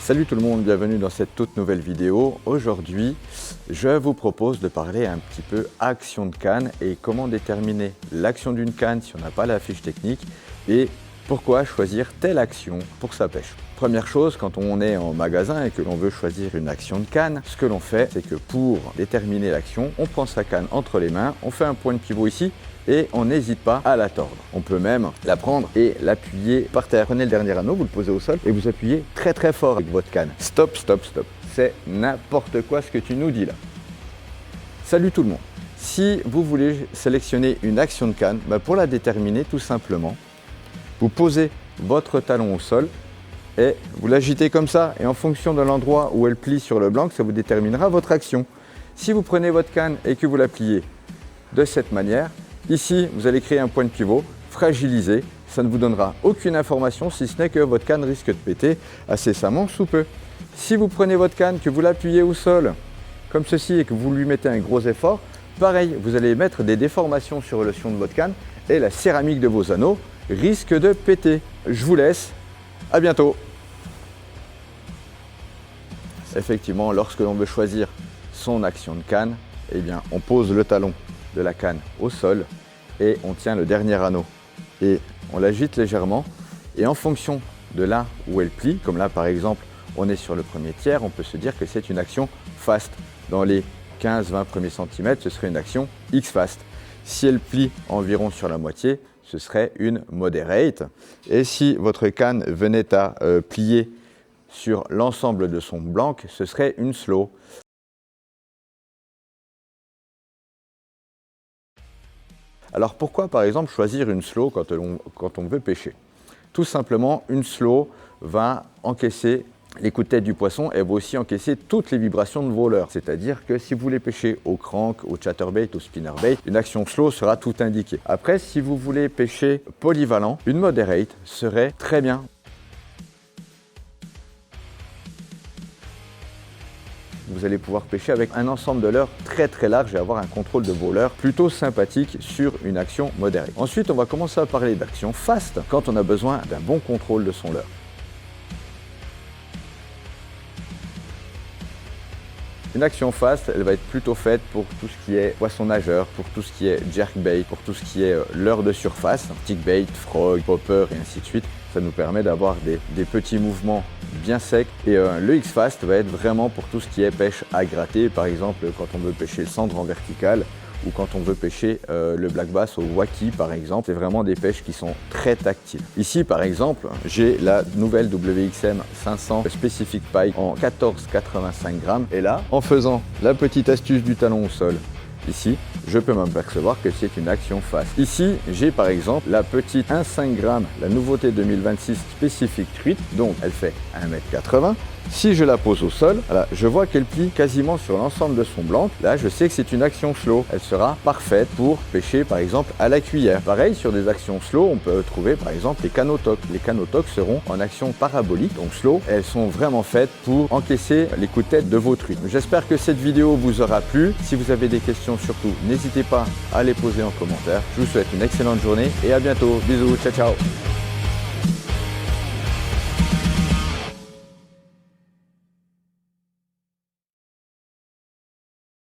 Salut tout le monde, bienvenue dans cette toute nouvelle vidéo. Aujourd'hui, je vous propose de parler un petit peu action de canne et comment déterminer l'action d'une canne si on n'a pas la fiche technique et pourquoi choisir telle action pour sa pêche. Première chose, quand on est en magasin et que l'on veut choisir une action de canne, ce que l'on fait, c'est que pour déterminer l'action, on prend sa canne entre les mains, on fait un point de pivot ici et on n'hésite pas à la tordre. On peut même la prendre et l'appuyer par terre. Prenez le dernier anneau, vous le posez au sol et vous appuyez très très fort avec votre canne. Stop, stop, stop. C'est n'importe quoi ce que tu nous dis là. Salut tout le monde. Si vous voulez sélectionner une action de canne, pour la déterminer tout simplement, vous posez votre talon au sol et vous l'agitez comme ça. Et en fonction de l'endroit où elle plie sur le blanc, ça vous déterminera votre action. Si vous prenez votre canne et que vous la pliez de cette manière, ici, vous allez créer un point de pivot fragilisé. Ça ne vous donnera aucune information si ce n'est que votre canne risque de péter incessamment sous peu. Si vous prenez votre canne, que vous l'appuyez au sol comme ceci et que vous lui mettez un gros effort, pareil, vous allez mettre des déformations sur le sion de votre canne et la céramique de vos anneaux risque de péter. Je vous laisse. À bientôt. Effectivement, lorsque l'on veut choisir son action de canne, eh bien, on pose le talon de la canne au sol et on tient le dernier anneau et on l'agite légèrement et en fonction de là où elle plie, comme là par exemple on est sur le premier tiers, on peut se dire que c'est une action fast. Dans les 15-20 premiers centimètres, ce serait une action X-fast. Si elle plie environ sur la moitié, ce serait une moderate. Et si votre canne venait à plier sur l'ensemble de son blanc, ce serait une slow. Alors pourquoi par exemple choisir une slow quand on veut pêcher? Tout simplement, une slow va encaisser les coups de tête du poisson, elle va aussi encaisser toutes les vibrations de vos leurres. C'est-à-dire que si vous voulez pêcher au crank, au chatterbait, au spinnerbait, une action slow sera tout indiquée. Après, si vous voulez pêcher polyvalent, une moderate serait très bien. Vous allez pouvoir pêcher avec un ensemble de leurres très très large et avoir un contrôle de vos leurres plutôt sympathique sur une action modérée. Ensuite, on va commencer à parler d'action fast quand on a besoin d'un bon contrôle de son leurre. Une action fast, elle va être plutôt faite pour tout ce qui est poisson nageur, pour tout ce qui est jerkbait, pour tout ce qui est leurre de surface, tickbait, frog, popper et ainsi de suite. Ça nous permet d'avoir des petits mouvements bien secs. Et le X-Fast va être vraiment pour tout ce qui est pêche à gratter. Par exemple, quand on veut pêcher le cendre en vertical ou quand on veut pêcher le black bass au waki par exemple. C'est vraiment des pêches qui sont très tactiles. Ici par exemple, j'ai la nouvelle WXM 500 Specific Pike en 14,85 grammes. Et là, en faisant la petite astuce du talon au sol, ici, je peux m'apercevoir que c'est une action fast. Ici, j'ai par exemple la petite 1,5 g, la nouveauté 2026 Specific Truite, donc elle fait 1,80 m. Si je la pose au sol, là, je vois qu'elle plie quasiment sur l'ensemble de son blanc. Là, je sais que c'est une action slow. Elle sera parfaite pour pêcher par exemple à la cuillère. Pareil, sur des actions slow, on peut trouver par exemple les canotocs. Les canotocs seront en action parabolique, donc slow. Elles sont vraiment faites pour encaisser les coups de tête de vos truites. J'espère que cette vidéo vous aura plu. Si vous avez des questions surtout, n'hésitez pas à les poser en commentaire. Je vous souhaite une excellente journée et à bientôt. Bisous, ciao ciao.